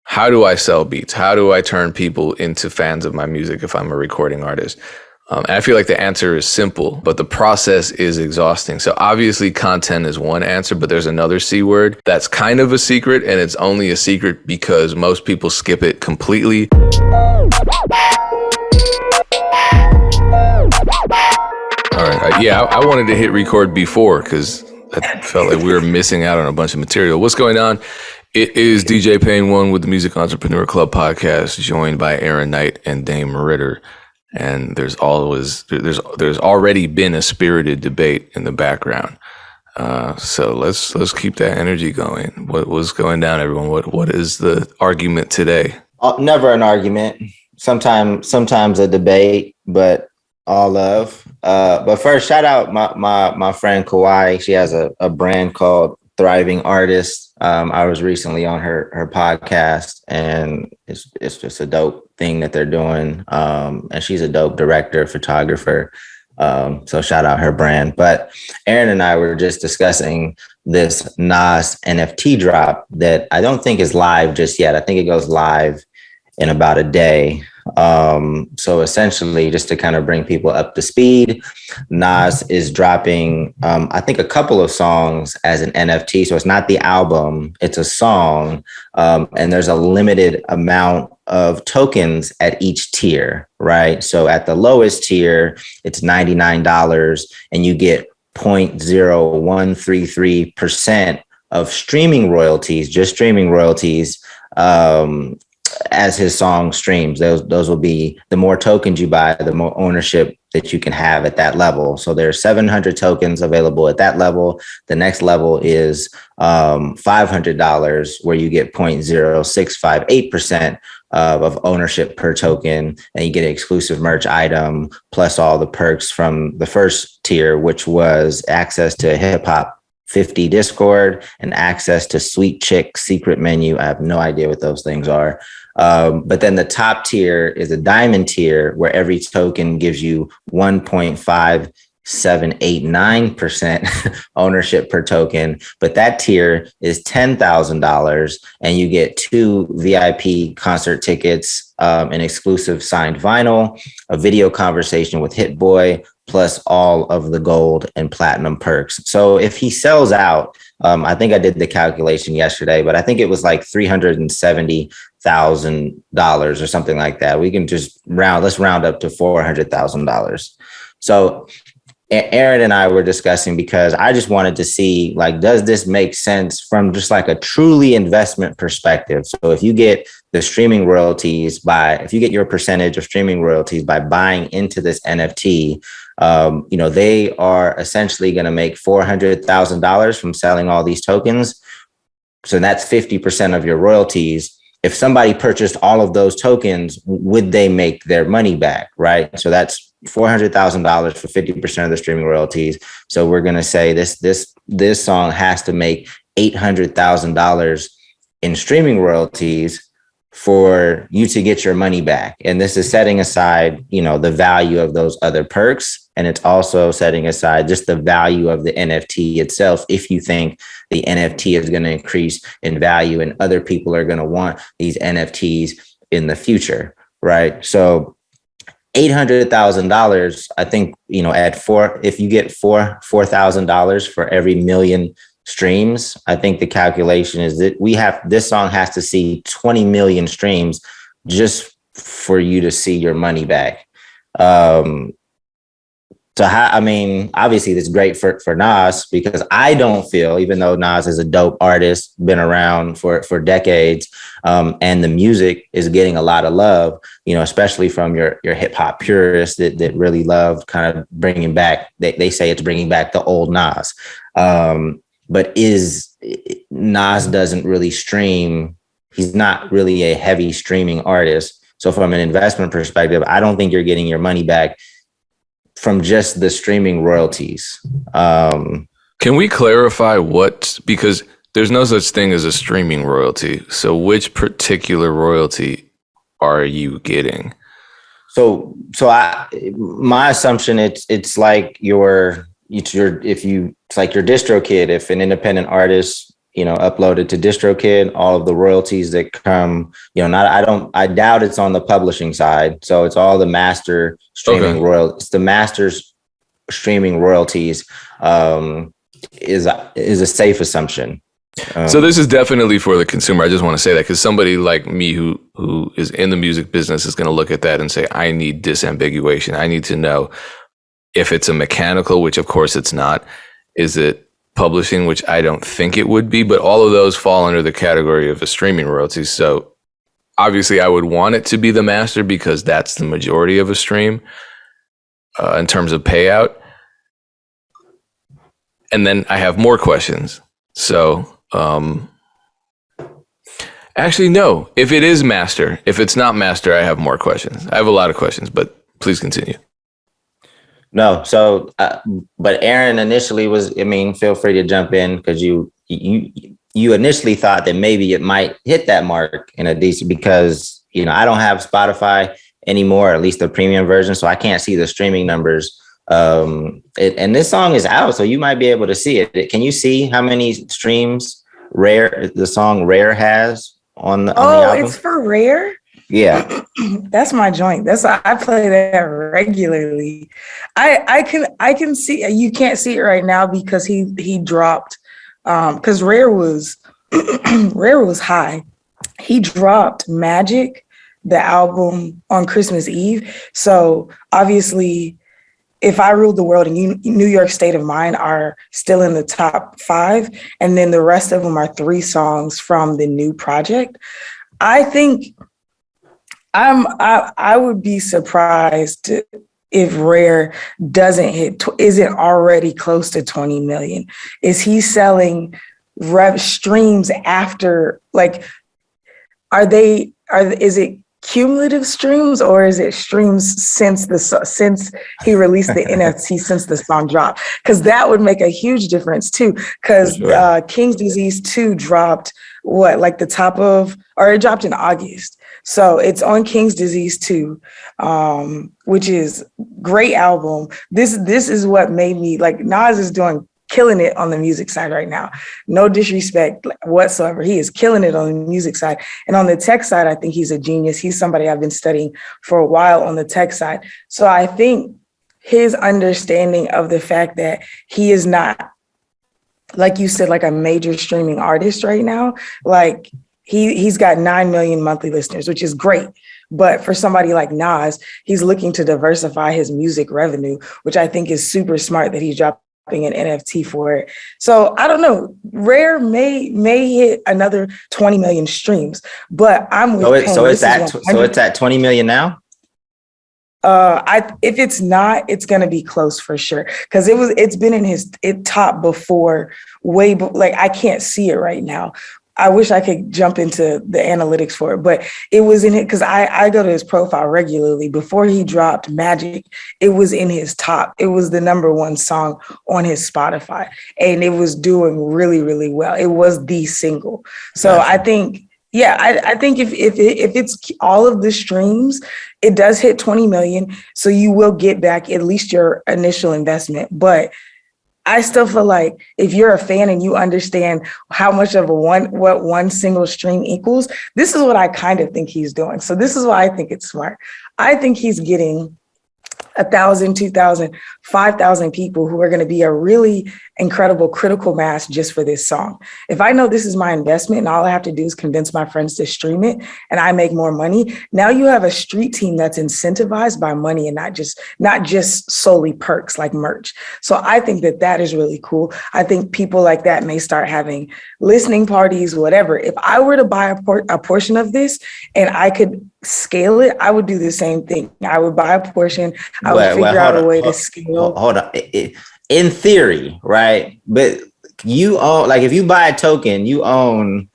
how do I sell beats? How do I turn people into fans of my music if I'm a recording artist? And I feel like the answer is simple, but the process is exhausting. So obviously content is one answer, but there's another C word that's kind of a secret, and it's only a secret because most people skip it completely. All right. Yeah, I wanted to hit record before because I felt like we were missing out on a bunch of material. What's going on? It is DJ Payne One with the Music Entrepreneur Club podcast, joined by Aaron Knight and Dame Ritter. And there's already been a spirited debate in the background. So let's keep that energy going. What's going down, everyone? What is the argument today? Never an argument. Sometimes a debate, but all love. But first, shout out my friend Kawhi. She has a brand called Thriving Artist. I was recently on her podcast, and it's just a dope thing that they're doing. And she's a dope director, photographer. So shout out her brand. But Aaron and I were just discussing this Nas NFT drop that I don't think is live just yet. I think it goes live in about a day. So essentially, just to kind of bring people up to speed, Nas is dropping, I think, a couple of songs as an NFT. So it's not the album, it's a song. And there's a limited amount of tokens at each tier, right? So at the lowest tier, it's $99 and you get 0.0133% of streaming royalties, just streaming royalties, as his song streams. Those will be, the more tokens you buy, the more ownership that you can have at that level. So there's 700 tokens available at that level. The next level is $500, where you get 0.0658% of ownership per token, and you get an exclusive merch item plus all the perks from the first tier, which was access to Hip Hop 50 Discord and access to Sweet Chick secret menu. I have no idea what those things are. But then the top tier is a diamond tier, where every token gives you 1.5789% ownership per token. But that tier is $10,000, and you get 2 VIP concert tickets, an exclusive signed vinyl, a video conversation with Hit Boy, plus all of the gold and platinum perks. So if he sells out, I think I did the calculation yesterday, but I think it was like $370,000 or something like that. We can just let's round up to $400,000. So Aaron and I were discussing, because I just wanted to see, like, does this make sense from just like a truly investment perspective? So if you get the streaming royalties if you get your percentage of streaming royalties by buying into this NFT, they are essentially going to make $400,000 from selling all these tokens. So that's 50% of your royalties. If somebody purchased all of those tokens, would they make their money back, right? So that's $400,000 for 50% of the streaming royalties. So we're going to say this song has to make $800,000 in streaming royalties for you to get your money back. And this is setting aside, the value of those other perks. And it's also setting aside just the value of the NFT itself. If you think the NFT is going to increase in value and other people are going to want these NFTs in the future, right? So $800,000, I think, if you get $4,000 for every million streams, I think the calculation is that this song has to see 20 million streams just for you to see your money back. Obviously that's great for Nas, because I don't feel, even though Nas is a dope artist, been around for decades, and the music is getting a lot of love, especially from your hip hop purists that really love kind of bringing back, they say it's bringing back the old Nas. But Nas doesn't really stream. He's not really a heavy streaming artist. So from an investment perspective, I don't think you're getting your money back from just the streaming royalties. Can we clarify because there's no such thing as a streaming royalty. So which particular royalty are you getting? So my assumption, it's like your DistroKid. If an independent artist uploaded to DistroKid, all of the royalties that come, I doubt it's on the publishing side. So it's all the master streaming it's the master's streaming royalties, is a safe assumption. So this is definitely for the consumer. I just want to say that because somebody like me who is in the music business is going to look at that and say, I need disambiguation. I need to know if it's a mechanical, which of course it's not. Is it publishing, which I don't think it would be, but all of those fall under the category of a streaming royalty. So obviously I would want it to be the master because that's the majority of a stream in terms of payout. And then I have more questions. So actually, no, if it is master, if it's not master, I have more questions. I have a lot of questions, but please continue. No. So, but Aaron initially feel free to jump in because you initially thought that maybe it might hit that mark in a decent, because, I don't have Spotify anymore, at least the premium version. So I can't see the streaming numbers. And this song is out, so you might be able to see it. Can you see how many streams the song Rare has on the album? It's for Rare? Yeah. That's my joint. I play that regularly. I can see, you can't see it right now because he dropped, because Rare was Rare was high. He dropped Magic, the album, on Christmas Eve. So obviously, If I Ruled the World and New York State of Mind are still in the top 5. And then the rest of them are 3 songs from the new project. I think I would be surprised if Rare isn't already close to 20 million. Is he selling streams after, is it cumulative streams or is it streams since he released the NFT, since the song dropped? Because that would make a huge difference too. Because King's Disease 2 dropped it dropped in August. So it's on King's Disease 2, which is great album. This is what made me Nas is killing it on the music side right now. No disrespect whatsoever. He is killing it on the music side. And on the tech side, I think he's a genius. He's somebody I've been studying for a while on the tech side. So I think his understanding of the fact that he is not, like you said, a major streaming artist right now, he's got 9 million monthly listeners, which is great. But for somebody like Nas, he's looking to diversify his music revenue, which I think is super smart that he's dropping an NFT for it. So I don't know. Rare may hit another 20 million streams, but I'm with Payne. So it's at 20 million now? If it's not, it's gonna be close for sure. Because it's been in his top before, I can't see it right now. I wish I could jump into the analytics for it, but it was in it because I go to his profile regularly. Before he dropped Magic, it was in his top. It was the number 1 song on his Spotify, and it was doing really, really well. It was the single. So I think, I think if it's all of the streams, it does hit 20 million. So you will get back at least your initial investment, but I still feel like if you're a fan and you understand how much of what one single stream equals, this is what I kind of think he's doing. So this is why I think it's smart. I think he's getting 1,000, 2,000, 5,000 people who are going to be a really incredible critical mass just for this song. If I know this is my investment and all I have to do is convince my friends to stream it and I make more money, now you have a street team that's incentivized by money and not just solely perks like merch. So I think that is really cool. I think people like that may start having listening parties, whatever. If I were to buy a portion of this and I could scale it, I would do the same thing. I would buy a portion. I would figure out a way to scale. Hold on. In theory, right? But you own, if you buy a token, you own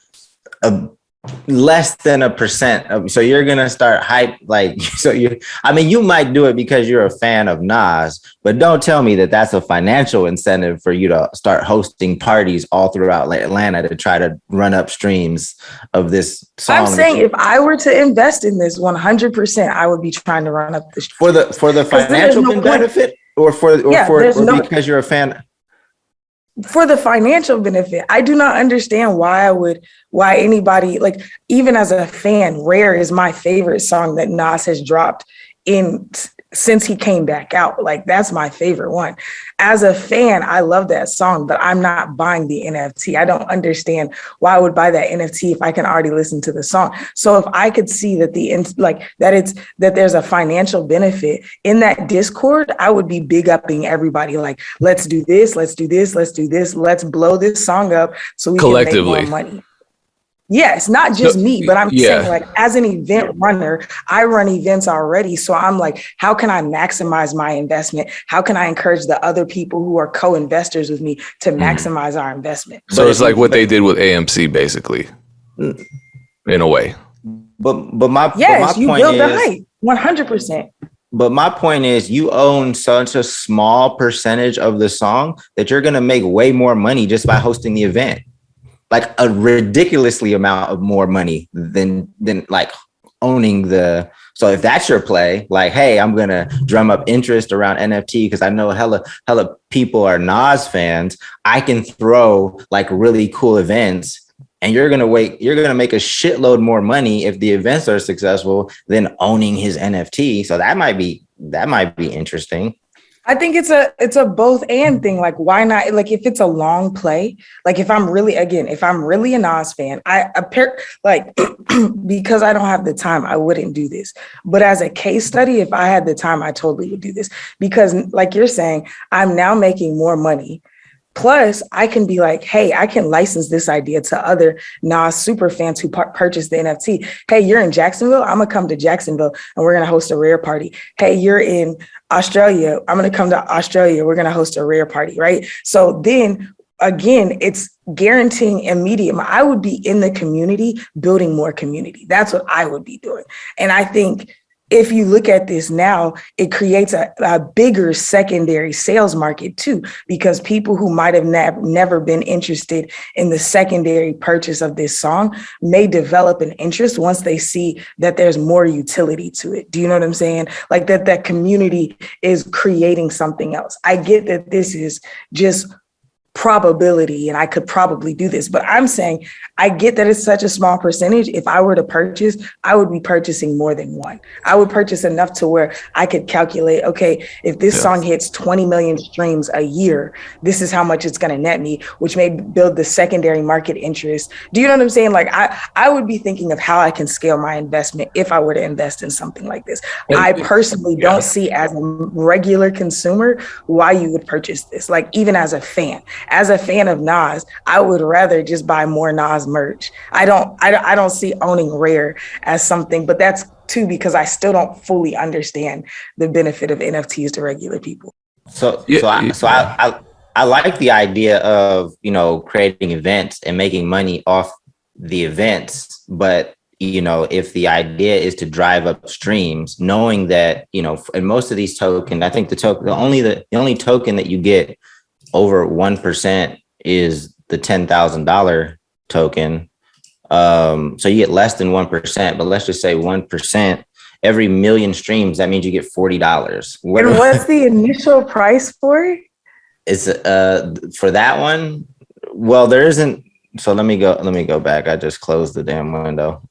less than 1%. So you're going to start hype. You might do it because you're a fan of Nas, but don't tell me that that's a financial incentive for you to start hosting parties all throughout Atlanta to try to run up streams of this song. I'm saying if I were to invest in this 100%, I would be trying to run up the streams. For the financial benefit or because you're a fan. for the financial benefit. I do not understand why anybody, like, even as a fan, Rare is my favorite song that Nas has dropped since he came back out. Like, that's my favorite one. As a fan, I love that song, but I'm not buying the NFT. I don't understand why I would buy that NFT if I can already listen to the song. So if I could see that that there's a financial benefit in that Discord, I would be big upping everybody. Like, let's do this, let's do this, let's do this, let's blow this song up so we can make more money. Yes, not just me, but I'm saying, like, as an event runner, I run events already. So I'm like, how can I maximize my investment? How can I encourage the other people who are co-investors with me to maximize our investment? So it's like what they did with AMC, basically, in a way. But my you point build is, the hype, 100%. But my point is, you own such a small percentage of the song that you're going to make way more money just by hosting the event. Like a ridiculously amount of more money than like owning the. So if that's your play, like, hey, I'm going to drum up interest around NFT because I know hella people are Nas fans. I can throw like really cool events and you're going to make a shitload more money if the events are successful than owning his NFT. So that might be interesting. I think it's a both and thing. Like, why not? Like, if it's a long play, like if I'm really a Nas fan, because I don't have the time, I wouldn't do this. But as a case study, if I had the time, I totally would do this because, like you're saying, I'm now making more money. Plus, I can be like, hey, I can license this idea to other Nas super fans who purchase the NFT. Hey, you're in Jacksonville? I'm going to come to Jacksonville and we're going to host a Rare party. Hey, you're in Australia? I'm going to come to Australia. We're going to host a Rare party, right? So then again, it's guaranteeing immediate. I would be in the community, building more community. That's what I would be doing. And I think if you look at this now, it creates a bigger secondary sales market too, because people who might have never been interested in the secondary purchase of this song may develop an interest once they see that there's more utility to it. Do you know what I'm saying? Like that community is creating something else. I get that this is just probability and I could probably do this, but I'm saying I get that it's such a small percentage. If I were to purchase, I would be purchasing more than one. I would purchase enough to where I could calculate, okay, if this song hits 20 million streams a year, this is how much it's going to net me, which may build the secondary market interest. Do you know what I'm saying? Like I would be thinking of how I can scale my investment if I were to invest in something like this. I personally don't see as a regular consumer why you would purchase this. Like even as a fan of Nas, I would rather just buy more Nas merch. I don't see owning Rare as something, but that's too because I still don't fully understand the benefit of NFTs to regular people. I like the idea of, creating events and making money off the events, but if the idea is to drive up streams, knowing that, and most of these tokens, I think the only token that you get over 1% is the $10,000 token. So you get less than 1%, but let's just say 1%, every million streams, that means you get $40. And what's the initial price for it? It's for that one. Well, there isn't. So let me go back. I just closed the damn window.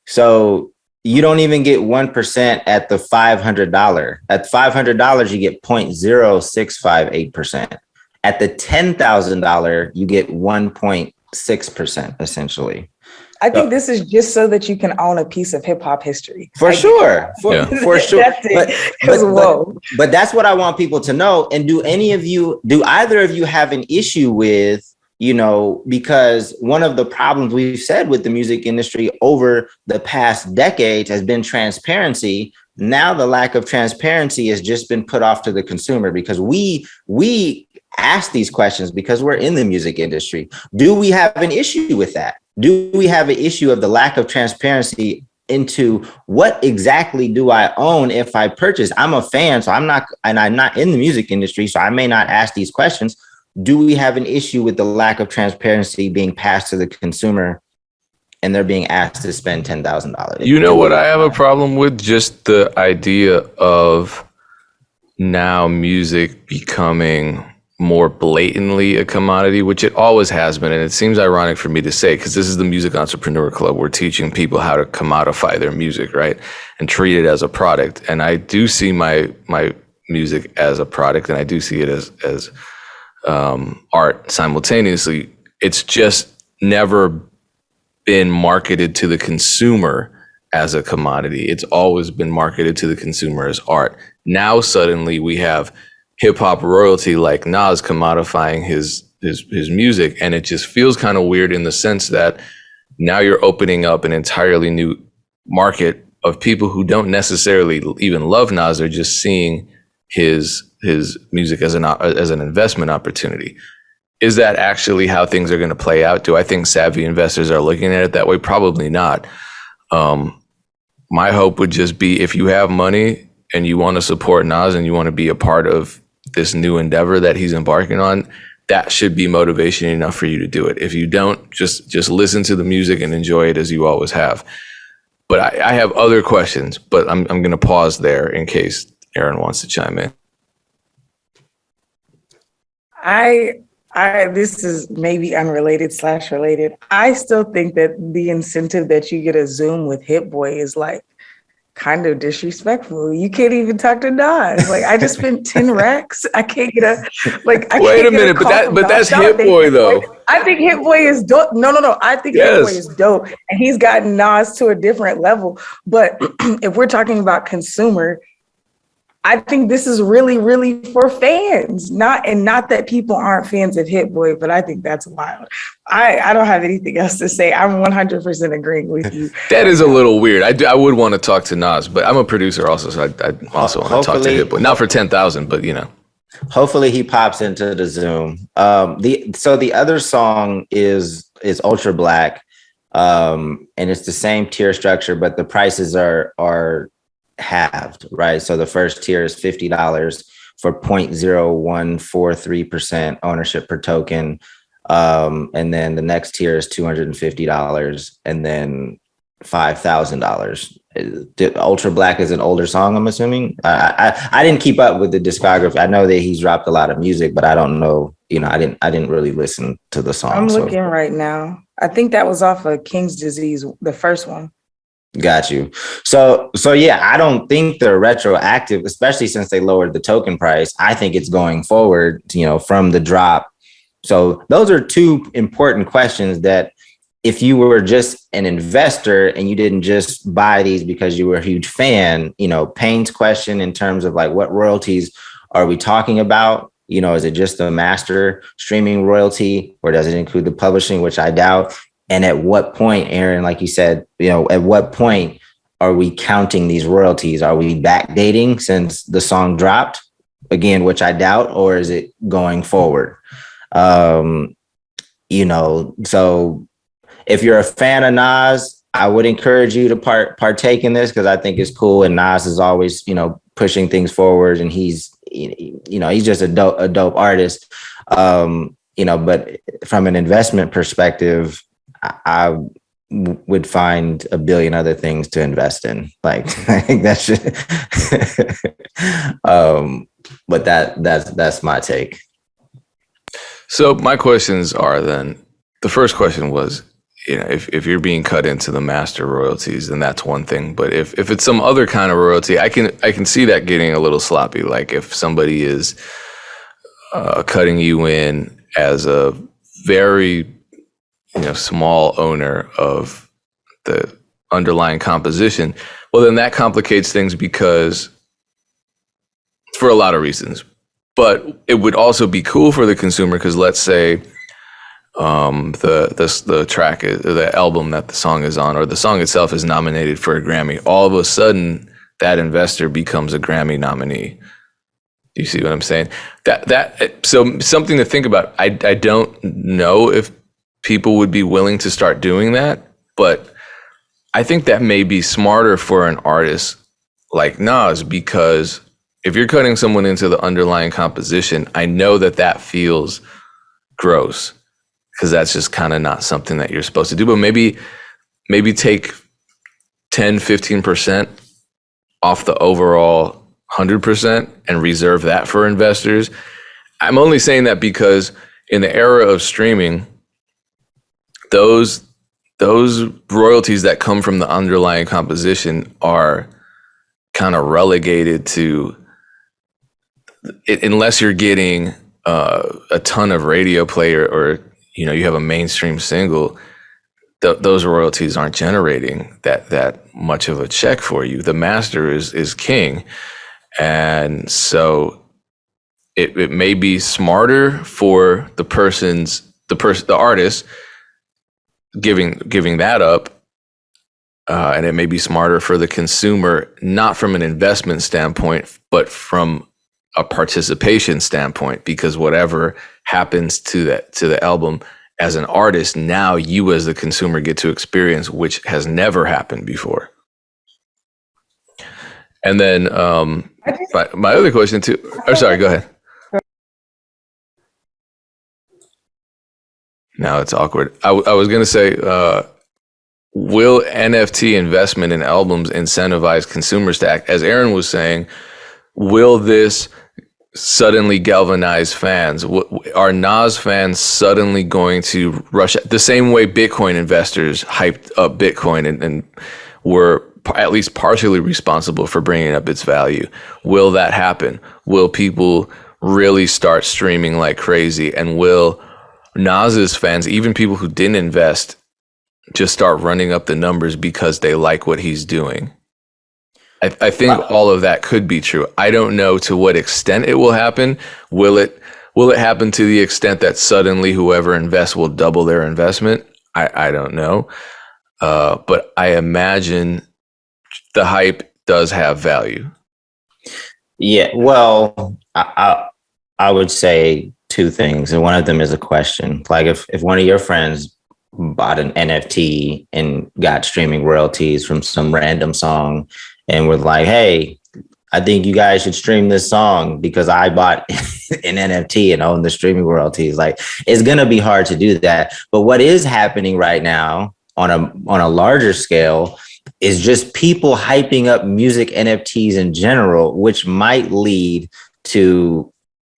So you don't even get 1% at the $500. At $500, you get 0.0658%. At the $10,000, you get 1.6% essentially. I think this is just so that you can own a piece of hip hop history. For sure. For sure. That's it. But that's what I want people to know. And do either of you have an issue with, because one of the problems we've said with the music industry over the past decades has been transparency. Now the lack of transparency has just been put off to the consumer because we ask these questions because we're in the music industry. Do we have an issue with that? Do we have an issue of the lack of transparency into what exactly do I own if I purchase? I'm a fan, so I'm not in the music industry, so I may not ask these questions. Do we have an issue with the lack of transparency being passed to the consumer and they're being asked to spend $10,000? You know what I have a problem with? Just the idea of now music becoming more blatantly a commodity, which it always has been. And it seems ironic for me to say, because this is the Music Entrepreneur Club. We're teaching people how to commodify their music, right? And treat it as a product. And I do see my music as a product, and I do see it as art simultaneously. It's just never been marketed to the consumer as a commodity. It's always been marketed to the consumer as art. Now suddenly we have hip hop royalty like Nas commodifying his music, and it just feels kind of weird in the sense that now you're opening up an entirely new market of people who don't necessarily even love Nas. They're just seeing his music as an investment opportunity. Is that actually how things are going to play out? Do I think savvy investors are looking at it that way? Probably not. My hope would just be, if you have money and you want to support Nas and you want to be a part of this new endeavor that he's embarking on, that should be motivation enough for you to do it. If you don't, just listen to the music and enjoy it as you always have. But I have other questions, but I'm going to pause there in case Aaron wants to chime in. This is maybe unrelated / related. I still think that the incentive that you get a Zoom with Hit Boy is like kind of disrespectful. You can't even talk to Nas. Like, I just spent 10 racks. I can't get a Wait a minute, but that's Hit Boy though. I think Hit Boy is dope. No. I think Hit Boy is dope, and he's gotten Nas to a different level. But if we're talking about consumer, I think this is really, really for fans. Not that people aren't fans of Hit Boy, but I think that's wild. I don't have anything else to say. I'm 100% agreeing with you. That is a little weird. I would want to talk to Nas, but I'm a producer also, so I also want to talk to Hit Boy. Not for 10,000, but you know. Hopefully he pops into the Zoom. The other song is Ultra Black, and it's the same tier structure, but the prices are halved, right? So the first tier is $50 for 0.0143% ownership per token. And then the next tier is $250 and then $5,000. Ultra Black is an older song, I'm assuming. I didn't keep up with the discography. I know that he's dropped a lot of music, but I don't know, I didn't really listen to the song. I'm looking right now. I think that was off of King's Disease, the first one. Got you. So yeah, I don't think they're retroactive, especially since they lowered the token price. I think it's going forward, from the drop. So those are two important questions that if you were just an investor and you didn't just buy these because you were a huge fan, Payne's question in terms of like, what royalties are we talking about? Is it just the master streaming royalty, or does it include the publishing, which I doubt? And at what point, Aaron, like you said, at what point are we counting these royalties? Are we backdating since the song dropped again, which I doubt, or is it going forward? So if you're a fan of Nas, I would encourage you to partake in this, because I think it's cool. And Nas is always, pushing things forward, and he's just a dope artist. But from an investment perspective, I would find a billion other things to invest in. Like, I think that should, but that's my take. So my questions are then, the first question was, if you're being cut into the master royalties, then that's one thing. But if it's some other kind of royalty, I can see that getting a little sloppy. Like if somebody is cutting you in as a very small owner of the underlying composition, well, then that complicates things, because for a lot of reasons. But it would also be cool for the consumer, because let's say the track, the album that the song is on, or the song itself is nominated for a Grammy. All of a sudden, that investor becomes a Grammy nominee. Do you see what I'm saying? So something to think about. I don't know if people would be willing to start doing that, but I think that may be smarter for an artist like Nas, because if you're cutting someone into the underlying composition, I know that feels gross, because that's just kind of not something that you're supposed to do. But maybe take 10-15% off the overall 100% and reserve that for investors. I'm only saying that because in the era of streaming, those royalties that come from the underlying composition are kind of relegated to it, unless you're getting a ton of radio play or you have a mainstream single. Those royalties aren't generating that much of a check for you. The master is king, and so it may be smarter for the artist giving that up, and it may be smarter for the consumer, not from an investment standpoint, but from a participation standpoint, because whatever happens to the album as an artist, now you as the consumer get to experience, which has never happened before. And then my other question too. Oh, sorry, go ahead. Now it's awkward. I was going to say, will NFT investment in albums incentivize consumers to act? As Aaron was saying, will this suddenly galvanize fans? Are Nas fans suddenly going to rush the same way Bitcoin investors hyped up Bitcoin and were at least partially responsible for bringing up its value? Will that happen? Will people really start streaming like crazy? And will Nas's fans, even people who didn't invest, just start running up the numbers because they like what he's doing? I think all of that could be true. I don't know to what extent it will happen. Will it happen to the extent that suddenly whoever invests will double their investment? I don't know. But I imagine the hype does have value. Yeah, well, I would say two things, and one of them is a question. Like if one of your friends bought an NFT and got streaming royalties from some random song and was like, hey, I think you guys should stream this song because I bought an NFT and own the streaming royalties. Like, it's going to be hard to do that. But what is happening right now on a larger scale is just people hyping up music NFTs in general, which might lead to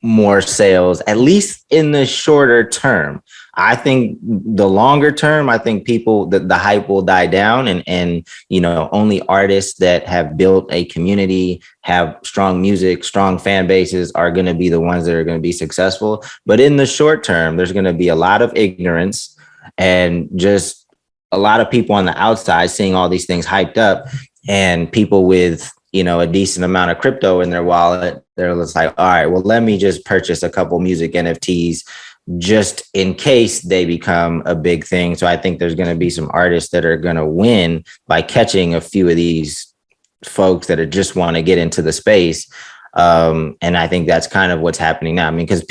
more sales, at least in the shorter term. I think the longer term, I think the hype will die down and only artists that have built a community, have strong music, strong fan bases are going to be the ones that are going to be successful. But in the short term, there's going to be a lot of ignorance and just a lot of people on the outside seeing all these things hyped up, and people with a decent amount of crypto in their wallet, they're just like, all right, well, let me just purchase a couple music NFTs just in case they become a big thing. So I think there's going to be some artists that are going to win by catching a few of these folks that just want to get into the space. And I think that's kind of what's happening now. I mean, because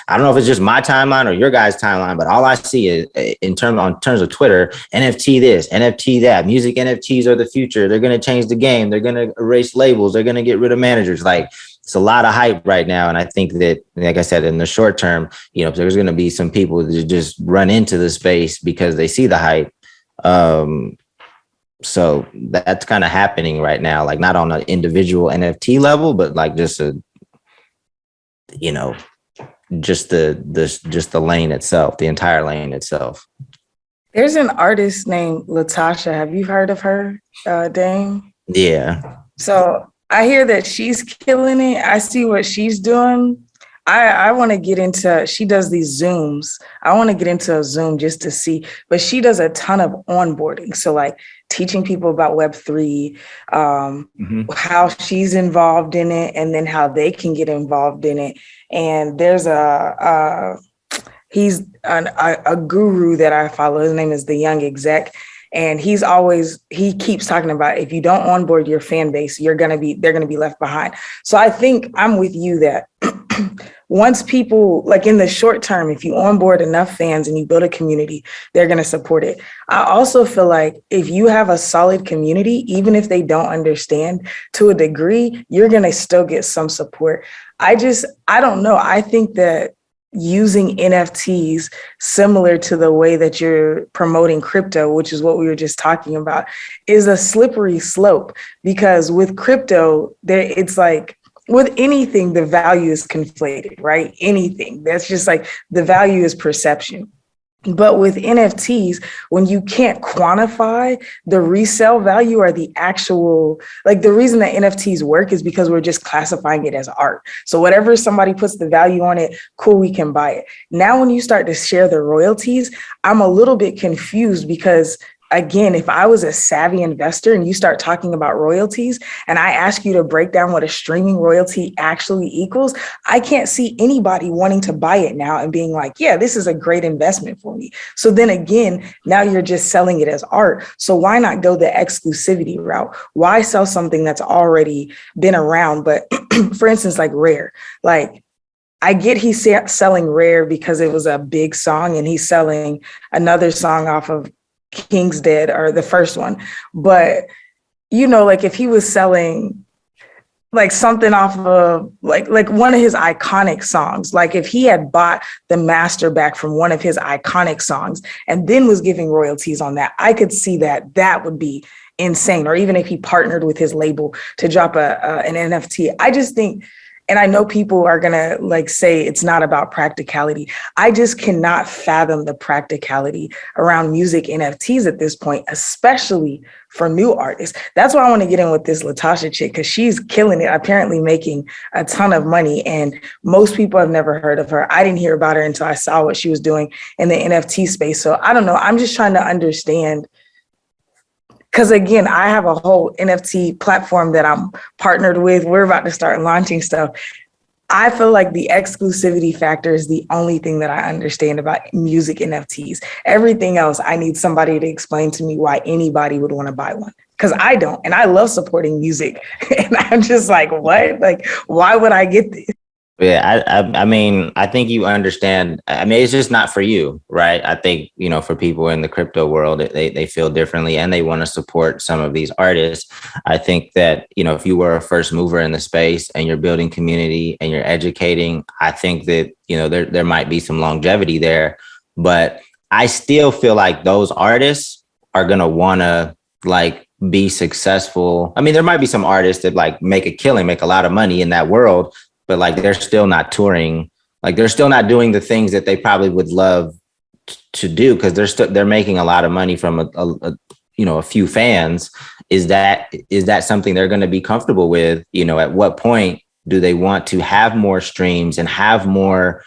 I don't know if it's just my timeline or your guys' timeline, but all I see is in terms of Twitter, NFT this, NFT that, music NFTs are the future. They're going to change the game. They're going to erase labels. They're going to get rid of managers. Like, it's a lot of hype right now. And I think that, like I said, in the short term, there's going to be some people that just run into the space because they see the hype. So that's kind of happening right now, like not on an individual NFT level, but like just just the lane itself, the entire lane itself. There's an artist named Latasha. Have you heard of her, Dame? Yeah. So I hear that she's killing it. I see what she's doing. I want to get into, she does these Zooms. I want to get into a Zoom just to see, but she does a ton of onboarding. So like teaching people about Web3, how she's involved in it, and then how they can get involved in it. And there's he's a guru that I follow. His name is The Young Exec. And he keeps talking about, if you don't onboard your fan base, they're going to be left behind. So I think I'm with you that once people, like in the short term, if you onboard enough fans and you build a community, they're going to support it. I also feel like if you have a solid community, even if they don't understand to a degree, you're going to still get some support. I don't know. I think that using NFTs similar to the way that you're promoting crypto, which is what we were just talking about, is a slippery slope, because with crypto, it's like with anything, the value is conflated, right? Anything. That's just like the value is perception. But with NFTs, when you can't quantify the resale value or the actual, like the reason that NFTs work is because we're just classifying it as art. So whatever somebody puts the value on it, cool, we can buy it. Now, when you start to share the royalties, I'm a little bit confused because again, if I was a savvy investor and you start talking about royalties and I ask you to break down what a streaming royalty actually equals, I can't see anybody wanting to buy it now and being like, yeah, this is a great investment for me. So then again, now you're just selling it as art. So why not go the exclusivity route? Why sell something that's already been around? But for instance, like Rare, like I get he's selling Rare because it was a big song and he's selling another song off of King's Dead or the first one. But, you know, like if he was selling like something off of like one of his iconic songs, like if he had bought the master back from one of his iconic songs and then was giving royalties on that, I could see that would be insane. Or even if he partnered with his label to drop an NFT. I just think, and I know people are going to like say it's not about practicality. I just cannot fathom the practicality around music NFTs at this point, especially for new artists. That's why I want to get in with this Latasha chick, because she's killing it, apparently making a ton of money. And most people have never heard of her. I didn't hear about her until I saw what she was doing in the NFT space. So I don't know. I'm just trying to understand. Because again, I have a whole NFT platform that I'm partnered with. We're about to start launching stuff. I feel like the exclusivity factor is the only thing that I understand about music NFTs. Everything else, I need somebody to explain to me why anybody would want to buy one. Because I don't. And I love supporting music. And I'm just like, what? Like, why would I get this? Yeah, I mean, I think you understand. I mean, it's just not for you, right? I think, you know, for people in the crypto world, they feel differently and they want to support some of these artists. I think that, you know, if you were a first mover in the space and you're building community and you're educating, I think that, you know, there might be some longevity there. But I still feel like those artists are going to want to like be successful. I mean, there might be some artists that like make a killing, make a lot of money in that world, but like they're still not touring, like they're still not doing the things that they probably would love to do because they're making a lot of money from a few fans. Is that something they're going to be comfortable with? You know, at what point do they want to have more streams and have more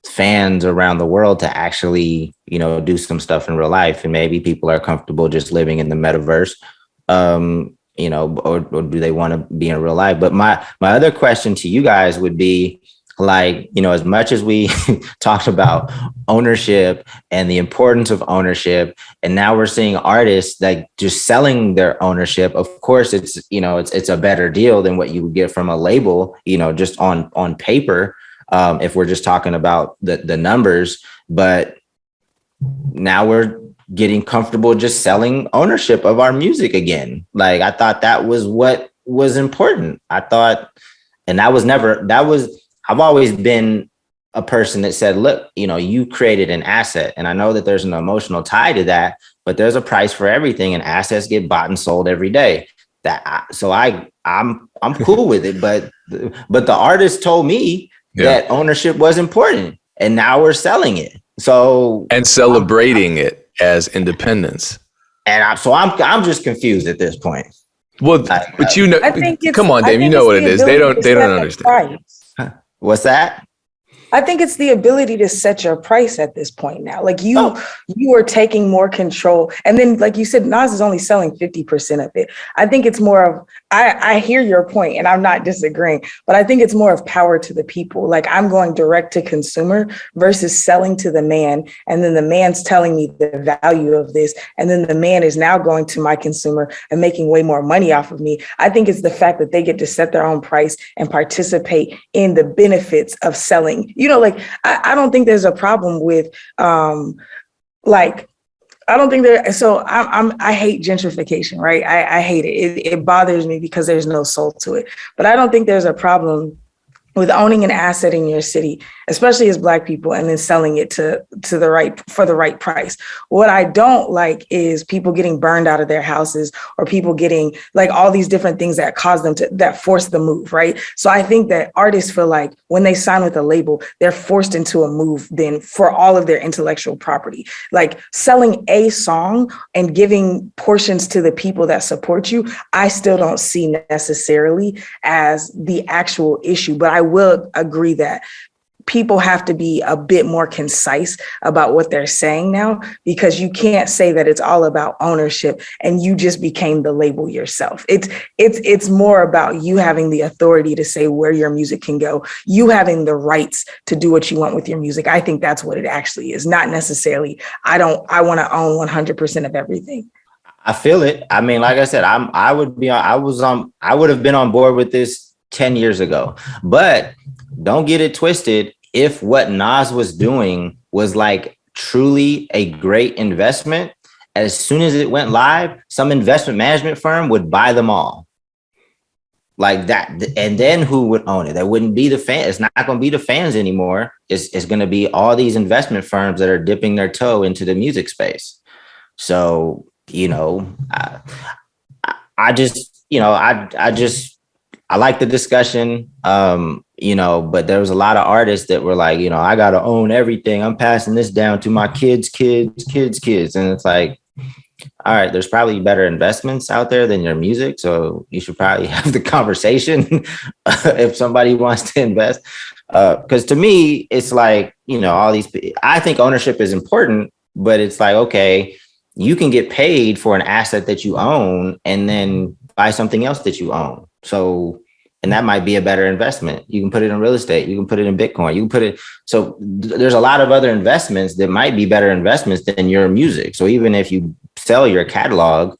fans around the world to actually, you know, do some stuff in real life? And maybe people are comfortable just living in the metaverse. You know, or do they want to be in real life? But my other question to you guys would be like, you know, as much as we talked about ownership and the importance of ownership, and now we're seeing artists like just selling their ownership. Of course, it's, you know, it's a better deal than what you would get from a label, you know, just on paper, if we're just talking about the numbers. But now we're getting comfortable just selling ownership of our music again. Like, I thought that was what was important. I thought, and I've always been a person that said, look, you know, you created an asset. And I know that there's an emotional tie to that, but there's a price for everything and assets get bought and sold every day. I'm cool with it. But the artist told me that ownership was important and now we're selling it. So, and celebrating it as independence. And I'm just confused at this point. Well, but you know, come on, Dave, you know what it is. They don't understand. What's that? I think it's the ability to set your price at this point now. Like you are taking more control. And then, like you said, Nas is only selling 50% of it. I think it's more of, I hear your point and I'm not disagreeing, but I think it's more of power to the people. Like I'm going direct to consumer versus selling to the man. And then the man's telling me the value of this. And then the man is now going to my consumer and making way more money off of me. I think it's the fact that they get to set their own price and participate in the benefits of selling. You know, like, I don't think there's a problem with, I hate gentrification, right? I hate it. It bothers me because there's no soul to it. But I don't think there's a problem with owning an asset in your city, especially as Black people, and then selling it for the right price. What I don't like is people getting burned out of their houses, or people getting like all these different things that cause them that force the move, right? So I think that artists feel like when they sign with a label, they're forced into a move then for all of their intellectual property. Like selling a song and giving portions to the people that support you, I still don't see necessarily as the actual issue, but I will agree that people have to be a bit more concise about what they're saying now, because you can't say that it's all about ownership and you just became the label yourself. It's more about you having the authority to say where your music can go, you having the rights to do what you want with your music. I think that's what it actually is, not necessarily I want to own 100% of everything. I feel it. I mean, like I said, I would have been on board with this 10 years ago, but don't get it twisted. If what Nas was doing was like truly a great investment, as soon as it went live, some investment management firm would buy them all like that. And then who would own it? That wouldn't be the fan. It's not going to be the fans anymore. It's going to be all these investment firms that are dipping their toe into the music space. So, I like the discussion, but there was a lot of artists that were like, I got to own everything. I'm passing this down to my kids. And it's like, all right, there's probably better investments out there than your music. So you should probably have the conversation if somebody wants to invest. Because to me, it's like, I think ownership is important, but it's like, okay, you can get paid for an asset that you own and then buy something else that you own. So, and that might be a better investment. You can put it in real estate. You can put it in Bitcoin. You can put it. So there's a lot of other investments that might be better investments than your music. So even if you sell your catalog,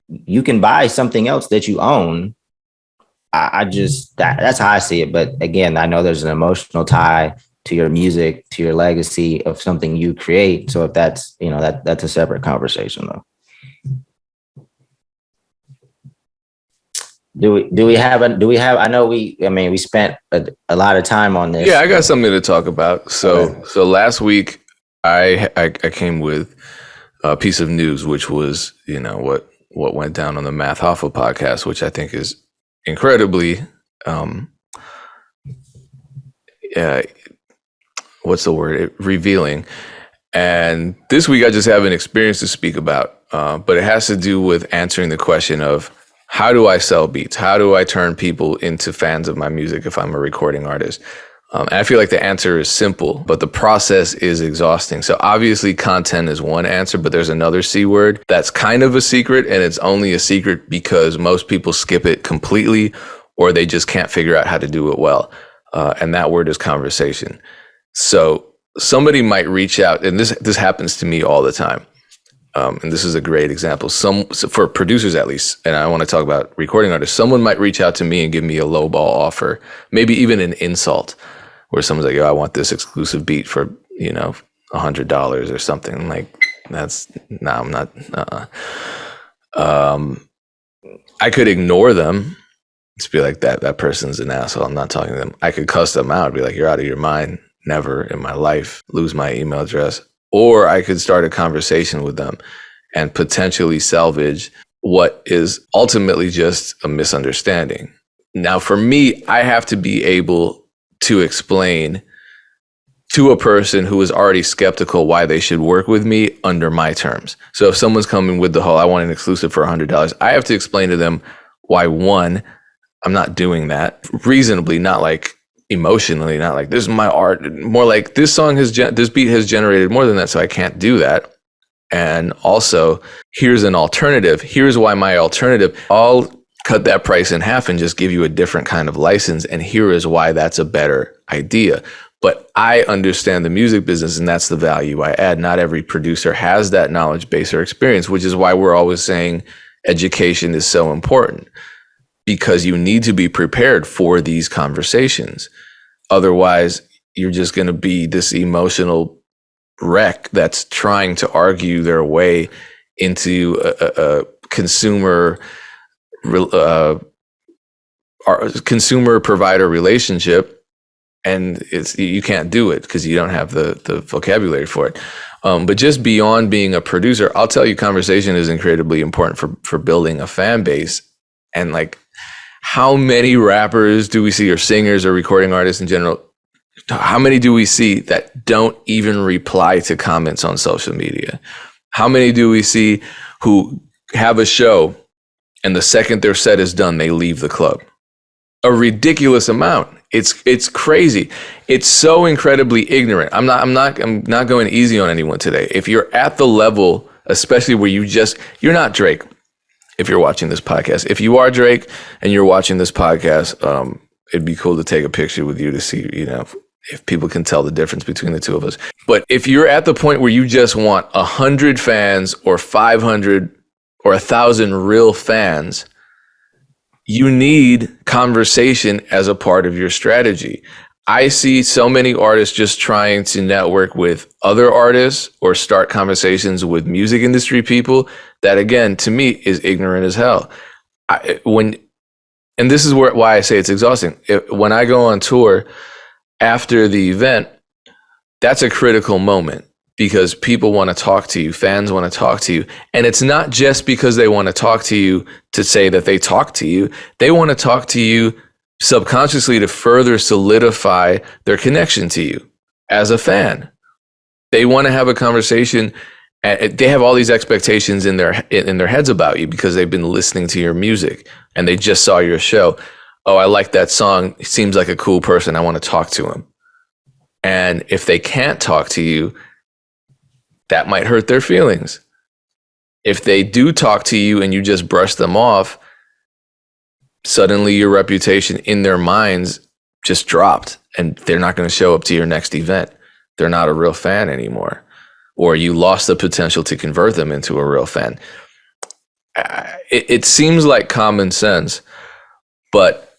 you can buy something else that you own. That's how I see it. But again, I know there's an emotional tie to your music, to your legacy of something you create. So if that's, that's a separate conversation though. Do we have, I know we spent a lot of time on this. Yeah, I got something to talk about. So last week I came with a piece of news, which was, what went down on the Math Hoffa podcast, which I think is incredibly, what's the word? Revealing. And this week I just have an experience to speak about, but it has to do with answering the question of, how do I sell beats? How do I turn people into fans of my music if I'm a recording artist? And I feel like the answer is simple, but the process is exhausting. So obviously content is one answer, but there's another C word that's kind of a secret, and it's only a secret because most people skip it completely or they just can't figure out how to do it well. And that word is conversation. So somebody might reach out, and this happens to me all the time. And this is a great example. For producers, at least, and I want to talk about recording artists, someone might reach out to me and give me a lowball offer, maybe even an insult, where someone's like, "Yo, I want this exclusive beat for $100 or something." I'm like, I'm not. I could ignore them, just be like, that person's an asshole. I'm not talking to them. I could cuss them out, be like, "You're out of your mind. Never in my life lose my email address." Or I could start a conversation with them and potentially salvage what is ultimately just a misunderstanding. Now, for me, I have to be able to explain to a person who is already skeptical why they should work with me under my terms. So if someone's coming with the whole, I want an exclusive for $100, I have to explain to them why, one, I'm not doing that reasonably, not like emotionally, not like this is my art, more like this beat has generated more than that, so I can't do that. And also, here's an alternative. Here's why my alternative, I'll cut that price in half and just give you a different kind of license. And here is why that's a better idea. But I understand the music business, and that's the value I add. Not every producer has that knowledge base or experience, which is why we're always saying education is so important, because you need to be prepared for these conversations. Otherwise, you're just going to be this emotional wreck that's trying to argue their way into a consumer provider relationship and you can't do it because you don't have the vocabulary for it. But just beyond being a producer, I'll tell you, conversation is incredibly important for building a fan base. And like, how many rappers do we see, or singers or recording artists in general? How many do we see that don't even reply to comments on social media? How many do we see who have a show and the second their set is done, they leave the club? A ridiculous amount. It's crazy. It's so incredibly ignorant. I'm not going easy on anyone today. If you're at the level, especially where you're not Drake, if you're watching this podcast. If you are Drake and you're watching this podcast, it'd be cool to take a picture with you to see, if people can tell the difference between the two of us. But if you're at the point where you just want 100 fans or 500 or 1,000 real fans, you need conversation as a part of your strategy. I see so many artists just trying to network with other artists or start conversations with music industry people that, again, to me, is ignorant as hell. And this is why I say it's exhausting. When I go on tour after the event, that's a critical moment because people want to talk to you, fans want to talk to you. And it's not just because they want to talk to you to say that they talk to you. They want to talk to you subconsciously to further solidify their connection to you as a fan. They want to have a conversation. They have all these expectations in their heads about you because they've been listening to your music and they just saw your show. Oh, I like that song. He seems like a cool person. I want to talk to him. And if they can't talk to you, that might hurt their feelings. If they do talk to you and you just brush them off, suddenly your reputation in their minds just dropped and they're not going to show up to your next event. They're not a real fan anymore. Or you lost the potential to convert them into a real fan. It seems like common sense, but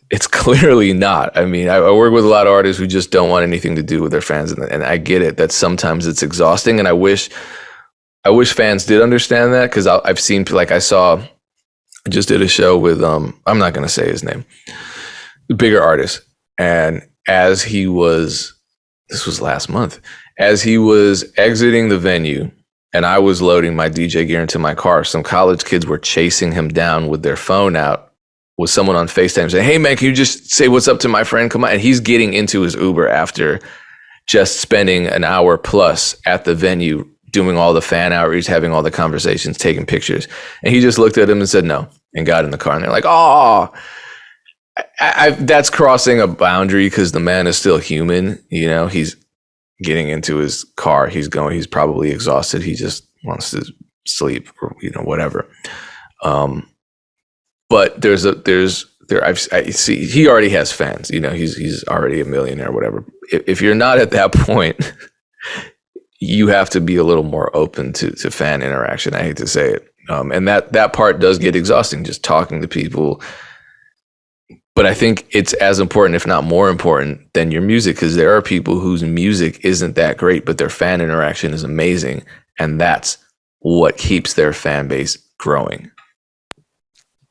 it's clearly not. I mean, I work with a lot of artists who just don't want anything to do with their fans, and I get it that sometimes it's exhausting. And I wish fans did understand that, because I've seen, like, I just did a show with I'm not going to say his name, the bigger artist, and this was last month, as he was exiting the venue, and I was loading my DJ gear into my car, some college kids were chasing him down with their phone out, with someone on FaceTime saying, "Hey man, can you just say what's up to my friend? Come on." And he's getting into his Uber after just spending an hour plus at the venue, doing all the fan outreach, having all the conversations, taking pictures. And he just looked at him and said no, and got in the car. And they're like, "Oh, that's crossing a boundary," because the man is still human. He's getting into his car. He's probably exhausted. He just wants to sleep or, whatever. But I see he already has fans. He's already a millionaire or whatever. If you're not at that point, you have to be a little more open to fan interaction. I hate to say it. And that part does get exhausting, just talking to people. But I think it's as important, if not more important, than your music, because there are people whose music isn't that great, but their fan interaction is amazing. And that's what keeps their fan base growing.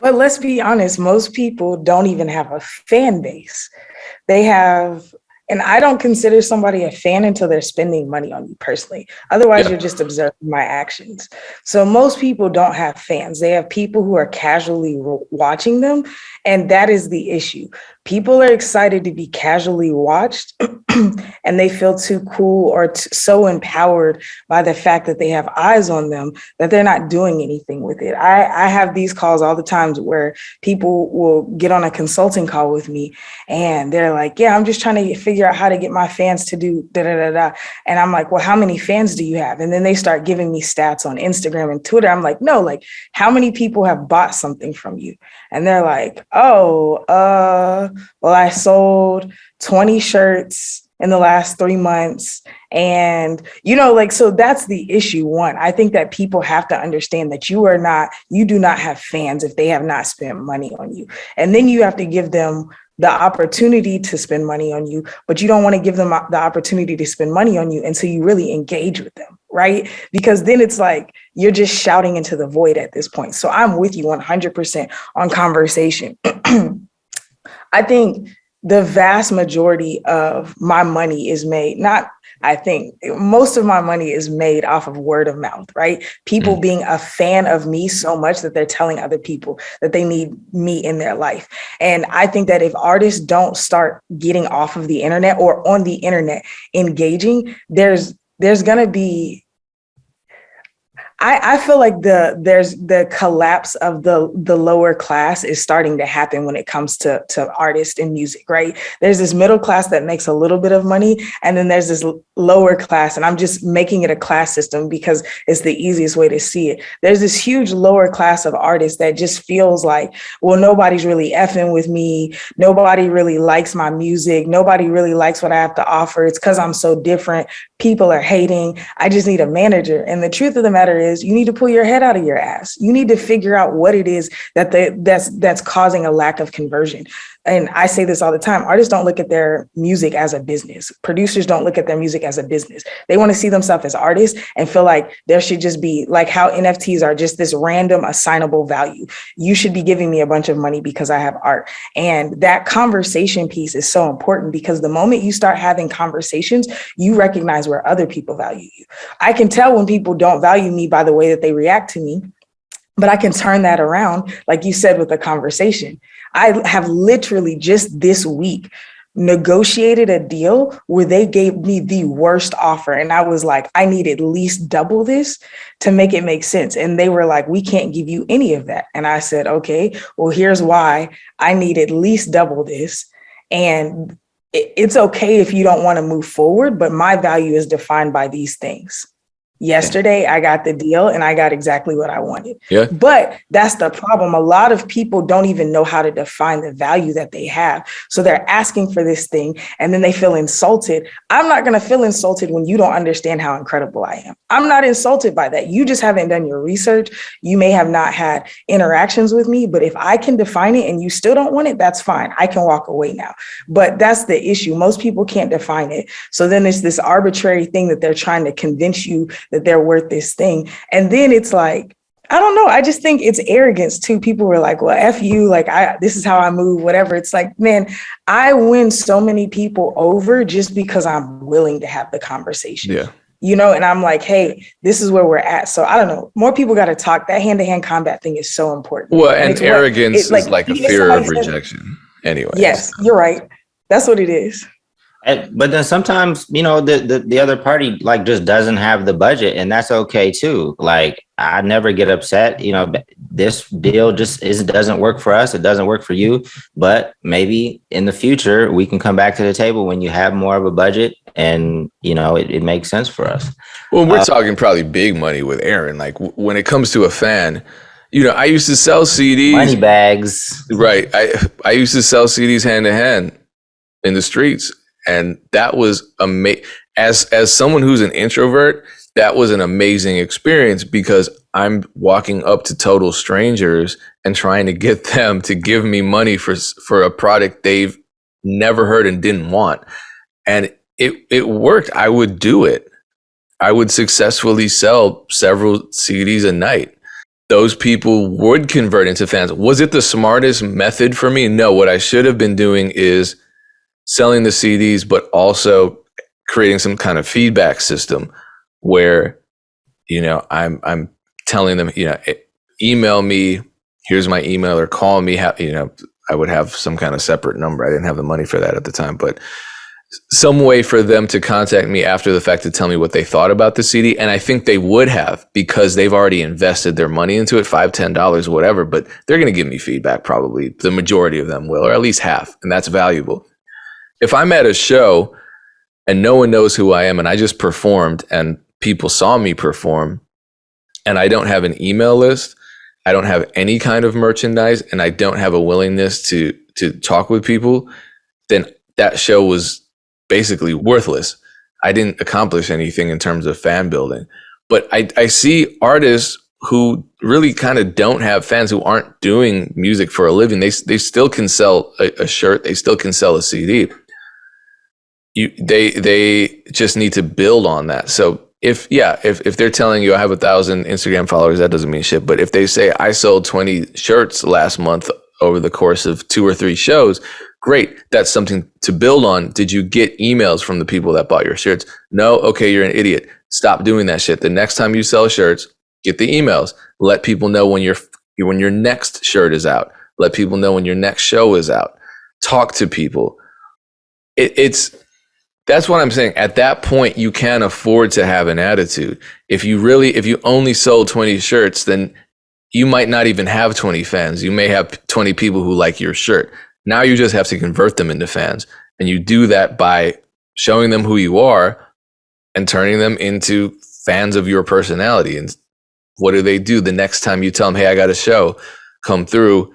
But let's be honest, most people don't even have a fan base. They have, and I don't consider somebody a fan until they're spending money on you personally. Otherwise, You're just observing my actions. So most people don't have fans. They have people who are casually watching them. And that is the issue. People are excited to be casually watched and they feel too cool or so empowered by the fact that they have eyes on them that they're not doing anything with it. I have these calls all the time where people will get on a consulting call with me and they're like, "Yeah, I'm just trying to figure out how to get my fans to do da da da da." And I'm like, "Well, how many fans do you have?" And then they start giving me stats on Instagram and Twitter. I'm like, "No, like, how many people have bought something from you?" And they're like, "Oh, well, I sold 20 shirts in the last 3 months." And, so that's the issue. One, I think that people have to understand that you do not have fans if they have not spent money on you. And then you have to give them the opportunity to spend money on you, but you don't want to give them the opportunity to spend money on you until you really engage with them, right? Because then it's like you're just shouting into the void at this point. So I'm with you 100% on conversation. I think the vast majority of my money is made, I think most of my money is made off of word of mouth, right? People being a fan of me so much that they're telling other people that they need me in their life. And I think that if artists don't start getting off of the internet or on the internet engaging, there's going to be, I feel like there's the collapse of the lower class is starting to happen when it comes to artists and music, right? There's this middle class that makes a little bit of money, and then there's this lower class, and I'm just making it a class system because it's the easiest way to see it. There's this huge lower class of artists that just feels like, well, nobody's really effing with me. Nobody really likes my music. Nobody really likes what I have to offer. It's because I'm so different. People are hating. I just need a manager. And the truth of the matter is, you need to pull your head out of your ass. You need to figure out what it is that's causing a lack of conversion. And I say this all the time, artists don't look at their music as a business. Producers don't look at their music as a business. They want to see themselves as artists and feel like there should just be like how NFTs are just this random assignable value. You should be giving me a bunch of money because I have art. And that conversation piece is so important because the moment you start having conversations, you recognize where other people value you. I can tell when people don't value me by the way that they react to me, but I can turn that around, like you said, with a conversation. I have literally just this week negotiated a deal where they gave me the worst offer. And I was like, I need at least double this to make it make sense. And they were like, we can't give you any of that. And I said, okay, well, here's why I need at least double this. And it's okay if you don't want to move forward, but my value is defined by these things. Yesterday, I got the deal and I got exactly what I wanted. Yeah. But that's the problem. A lot of people don't even know how to define the value that they have. So they're asking for this thing and then they feel insulted. I'm not going to feel insulted when you don't understand how incredible I am. I'm not insulted by that. You just haven't done your research. You may have not had interactions with me, but if I can define it and you still don't want it, that's fine. I can walk away now. But that's the issue. Most people can't define it. So then it's this arbitrary thing that they're trying to convince you that they're worth this thing. And then it's like, I don't know. I just think it's arrogance too. People were like, well, F you, like this is how I move, whatever. It's like, man, I win so many people over just because I'm willing to have the conversation. Yeah. You know, and I'm like, hey, this is where we're at. So I don't know. More people got to talk. That hand-to-hand combat thing is so important. Well, and arrogance is like a fear of rejection anyway. Yes, you're right. That's what it is. But then sometimes, you know, the other party like just doesn't have the budget, and that's okay too. Like I never get upset. You know, this deal just doesn't work for us. It doesn't work for you. But maybe in the future we can come back to the table when you have more of a budget, and you know it makes sense for us. Well, we're talking probably big money with Aaron. Like when it comes to a fan, you know, I used to sell CDs, money bags. Right. I used to sell CDs hand to hand in the streets. And that was amazing. As someone who's an introvert, that was an amazing experience because I'm walking up to total strangers and trying to get them to give me money for a product they've never heard and didn't want. And it worked. I would do it. I would successfully sell several CDs a night. Those people would convert into fans. Was it the smartest method for me? No, what I should have been doing is selling the CDs, but also creating some kind of feedback system where, you know, I'm telling them, you know, email me, here's my email, or call me. You know, I would have some kind of separate number. I didn't have the money for that at the time, but some way for them to contact me after the fact to tell me what they thought about the CD. And I think they would have because they've already invested their money into it, $5, $10, whatever, but they're going to give me feedback. Probably the majority of them will, or at least half. And that's valuable. If I'm at a show and no one knows who I am and I just performed and people saw me perform and I don't have an email list, I don't have any kind of merchandise, and I don't have a willingness to talk with people, then that show was basically worthless. I didn't accomplish anything in terms of fan building. But I see artists who really kind of don't have fans, who aren't doing music for a living. They still can sell a shirt. They still can sell a CD. They just need to build on that. So if they're telling you I have 1,000 Instagram followers, that doesn't mean shit. But if they say I sold 20 shirts last month over the course of 2 or 3 shows, Great. That's something to build on. Did you get emails from the people that bought your shirts? No. Okay. You're an idiot. Stop doing that shit. The next time you sell shirts, get the emails. Let people know when your next shirt is out. Let people know when your next show is out. Talk to people. That's what I'm saying. At that point, you can afford to have an attitude. If you only sold 20 shirts, then you might not even have 20 fans. You may have 20 people who like your shirt. Now you just have to convert them into fans. And you do that by showing them who you are and turning them into fans of your personality. And what do? The next time you tell them, hey, I got a show, come through.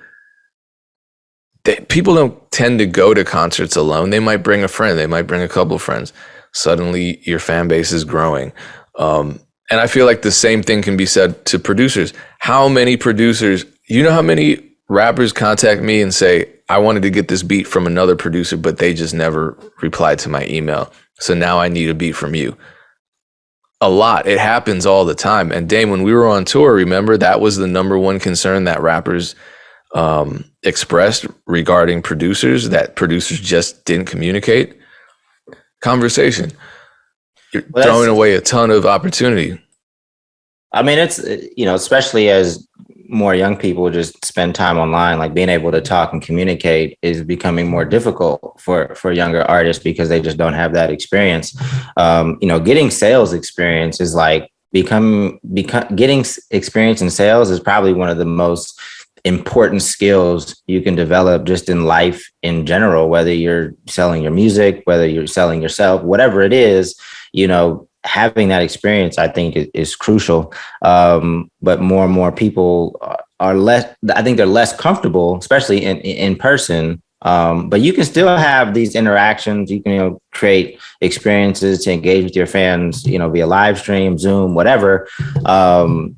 People don't tend to go to concerts alone. They might bring a friend. They might bring a couple of friends. Suddenly your fan base is growing. And I feel like the same thing can be said to producers. How many producers, how many rappers contact me and say, I wanted to get this beat from another producer, but they just never replied to my email. So now I need a beat from you. A lot. It happens all the time. And Dame, when we were on tour, remember that was the number one concern that rappers expressed regarding producers, that producers just didn't communicate. Conversation. You're throwing away a ton of opportunity. I mean, it's, especially as more young people just spend time online, like being able to talk and communicate is becoming more difficult for younger artists because they just don't have that experience. Getting sales experience is like getting experience in sales is probably one of the most important skills you can develop just in life in general, whether you're selling your music, whether you're selling yourself, whatever it is, having that experience, I think is crucial. But more and more people are I think they're less comfortable, especially in person. But you can still have these interactions. You can, create experiences to engage with your fans, via live stream, Zoom, whatever. So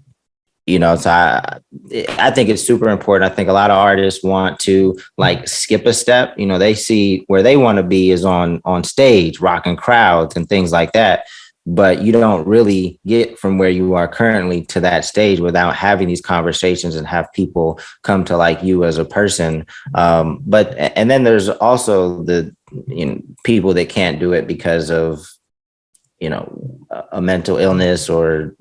I think it's super important. I think a lot of artists want to like skip a step. They see where they want to be is on stage, rocking crowds and things like that. But you don't really get from where you are currently to that stage without having these conversations and have people come to like you as a person. And then there's also the people that can't do it because of a mental illness or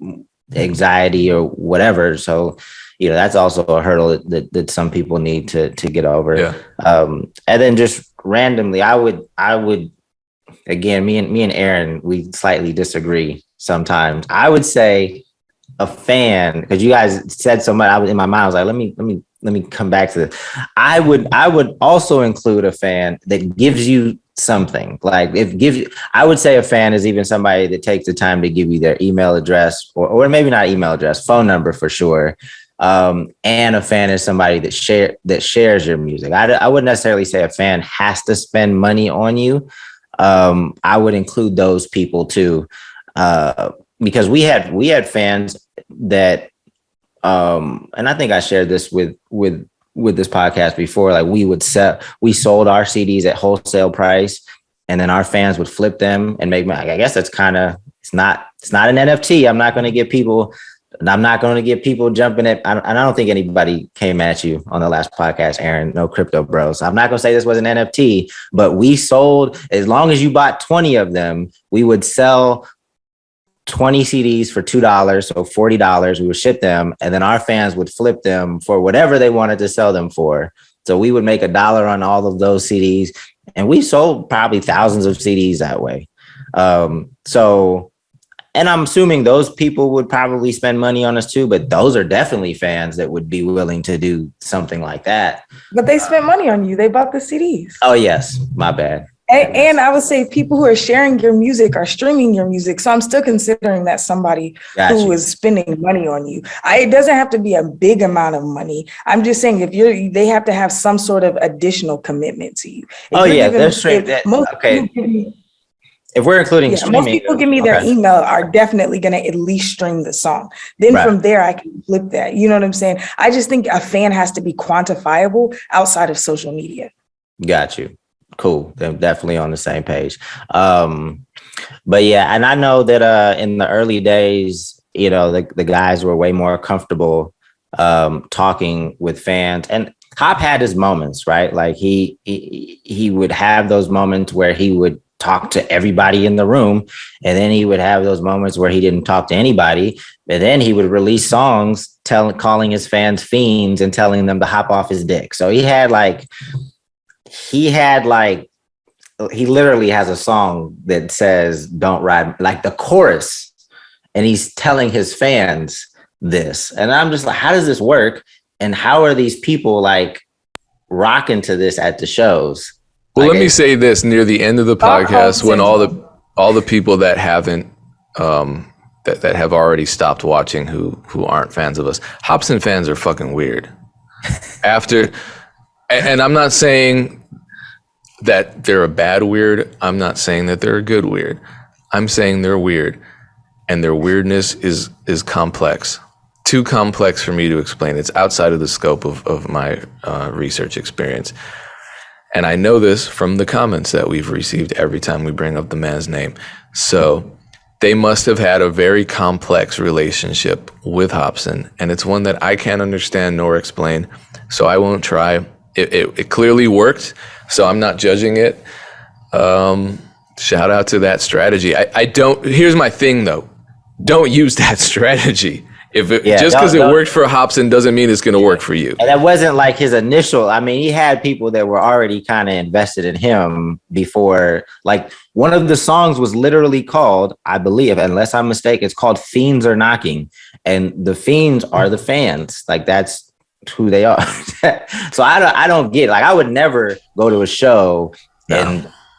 anxiety or whatever. So that's also a hurdle that some people need to get over. Yeah. And then just randomly, I would. Again, me and Aaron, we slightly disagree sometimes. I would say a fan, because you guys said so much. I was in my mind. I was like, let me come back to this. I would also include a fan that gives you something. Like I would say a fan is even somebody that takes the time to give you their email address or maybe not email address, phone number for sure. And a fan is somebody that shares your music. I wouldn't necessarily say a fan has to spend money on you. I would include those people too, because we had fans that, and I think I shared this with this podcast before. Like we sold our CDs at wholesale price, and then our fans would flip them and make money. I guess that's it's not an NFT. I'm not going to get people jumping at. I don't think anybody came at you on the last podcast, Aaron. No crypto bros. I'm not going to say this was an NFT, but we sold, as long as you bought 20 of them, we would sell 20 CDs for $2, so $40. We would ship them, and then our fans would flip them for whatever they wanted to sell them for. So we would make $1 on all of those CDs, and we sold probably thousands of CDs that way. And I'm assuming those people would probably spend money on us too, but those are definitely fans that would be willing to do something like that. But they spent money on you. They bought the CDs. Oh, yes. My bad. And I would say people who are sharing your music are streaming your music. So I'm still considering that somebody who is spending money on you. It doesn't have to be a big amount of money. I'm just saying they have to have some sort of additional commitment to you. That's straight. Okay. If we're including streaming, most people give me their email are definitely going to at least stream the song. Then from there, I can flip that. You know what I'm saying? I just think a fan has to be quantifiable outside of social media. Got you. Cool. They're definitely on the same page. But yeah, and I know that in the early days, the guys were way more comfortable talking with fans. And Hop had his moments, right? Like he would have those moments where he would talk to everybody in the room, and then he would have those moments where he didn't talk to anybody, and then he would release songs calling his fans fiends and telling them to hop off his dick. So he literally has a song that says "Don't ride," like the chorus, and he's telling his fans this. And I'm just like, how does this work? And how are these people like rocking to this at the shows? Well, let me say this near the end of the podcast, when all the people that haven't that have already stopped watching who aren't fans of us, Hopsin fans are fucking weird. And I'm not saying that they're a bad weird. I'm not saying that they're a good weird. I'm saying they're weird, and their weirdness is complex. Too complex for me to explain. It's outside of the scope of my research experience. And I know this from the comments that we've received every time we bring up the man's name. So they must have had a very complex relationship with Hopsin, and it's one that I can't understand nor explain. So I won't try. It clearly worked, so I'm not judging it. Shout out to that strategy. Here's my thing though. Don't use that strategy. Just because it worked for Hopsin doesn't mean it's going to work for you. And that wasn't like his initial. I mean, he had people that were already kind of invested in him before. Like one of the songs was literally called, I believe, unless I'm mistaken, it's called "Fiends Are Knocking," and the fiends are the fans. Like that's who they are. So I don't get it. Like I would never go to a show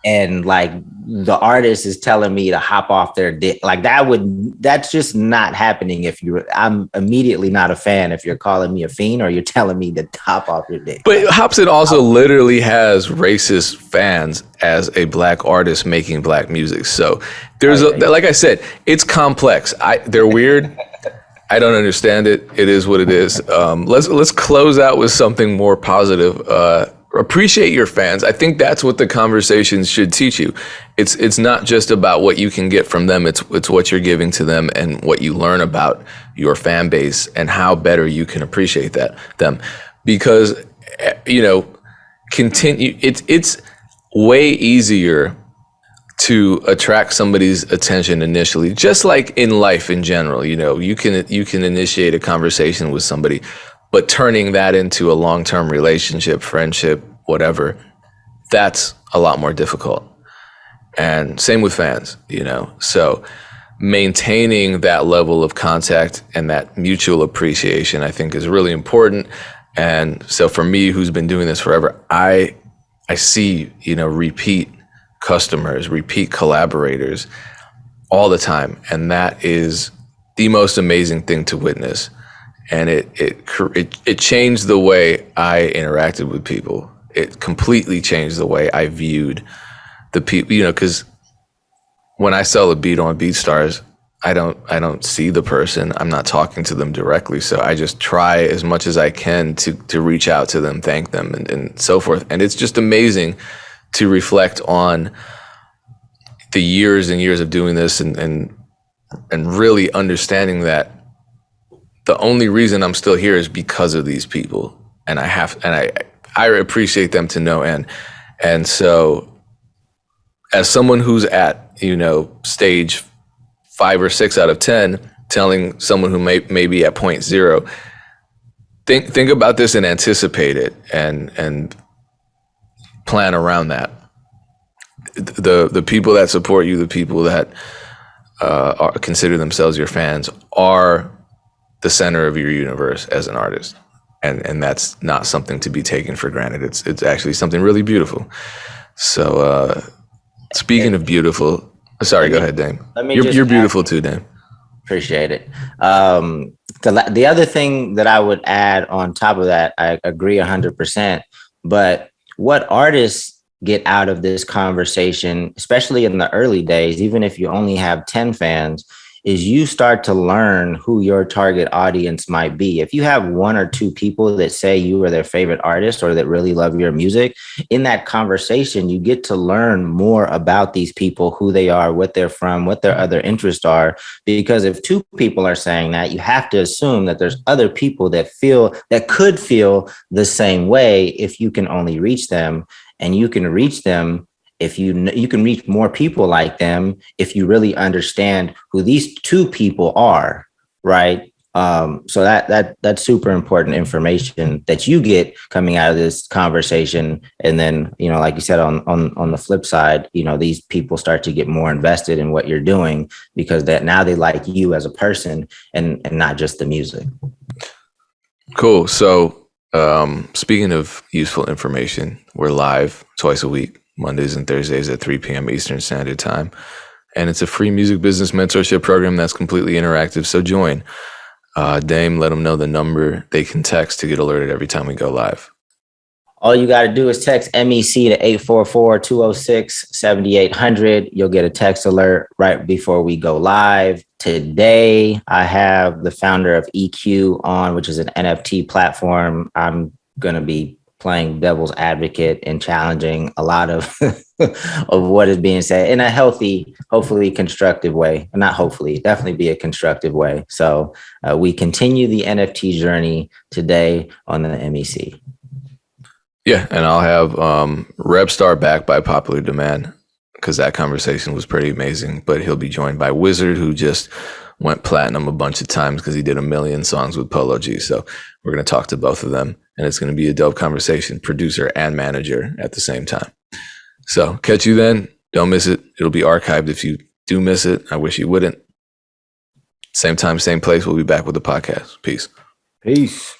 and like the artist is telling me to hop off their dick. Like that's just not happening. I'm immediately not a fan if you're calling me a fiend or you're telling me to hop off your dick. But Hopsin also literally has racist fans as a black artist making black music. So there's like I said, it's complex. They're weird. I don't understand it. It is what it is. Let's close out with something more positive. Appreciate your fans. I think that's what the conversations should teach you. It's not just about what you can get from them. It's what you're giving to them and what you learn about your fan base and how better you can appreciate them. Because it's way easier to attract somebody's attention initially, just like in life in general. You can initiate a conversation with somebody, but turning that into a long-term relationship, friendship, whatever, that's a lot more difficult. And same with fans, So maintaining that level of contact and that mutual appreciation, I think, is really important. And so for me, who's been doing this forever, I see, repeat customers, repeat collaborators all the time. And that is the most amazing thing to witness. And it changed the way I interacted with people. It completely changed the way I viewed the people, because when I sell a beat on BeatStars, I don't see the person. I'm not talking to them directly. So I just try as much as I can to reach out to them, thank them and so forth. And it's just amazing to reflect on the years and years of doing this and really understanding that the only reason I'm still here is because of these people, and I appreciate them to no end. And so, as someone who's at stage 5 or 6 out of 10, telling someone who may be at 0.0, think about this and anticipate it and plan around that. The people that support you, the people that consider themselves your fans, are the center of your universe as an artist. And that's not something to be taken for granted. It's actually something really beautiful. So speaking of beautiful, sorry, go ahead, Dame. You're beautiful too, Dame. Appreciate it. The other thing that I would add on top of that, I agree 100%, but what artists get out of this conversation, especially in the early days, even if you only have 10 fans, is you start to learn who your target audience might be. If you have one or two people that say you are their favorite artist or that really love your music, in that conversation, you get to learn more about these people, who they are, what they're from, what their other interests are. Because if two people are saying that, you have to assume that there's other people that could feel the same way if you can only reach them. And you can reach them if you can reach more people like them if you really understand who these two people are, right? So that's super important information that you get coming out of this conversation. And then, like you said, on the flip side, these people start to get more invested in what you're doing because that now they like you as a person and not just the music. Cool. So speaking of useful information, we're live twice a week, Mondays and Thursdays at 3 p.m. Eastern Standard Time. And it's a free music business mentorship program that's completely interactive. So join. Dame, let them know the number they can text to get alerted every time we go live. All you got to do is text MEC to 844-206-7800. You'll get a text alert right before we go live. Today, I have the founder of EQ on, which is an NFT platform. I'm going to be playing devil's advocate and challenging a lot of of what is being said in a healthy, hopefully constructive way. Not hopefully, definitely be a constructive way. So we continue the NFT journey today on the MEC. Yeah, and I'll have Repstar back by popular demand because that conversation was pretty amazing. But he'll be joined by Wizard, who just went platinum a bunch of times because he did 1 million songs with Polo G. So we're going to talk to both of them, and it's going to be a dope conversation, producer and manager at the same time. So catch you then. Don't miss it. It'll be archived if you do miss it. I wish you wouldn't. Same time, same place. We'll be back with the podcast. Peace. Peace.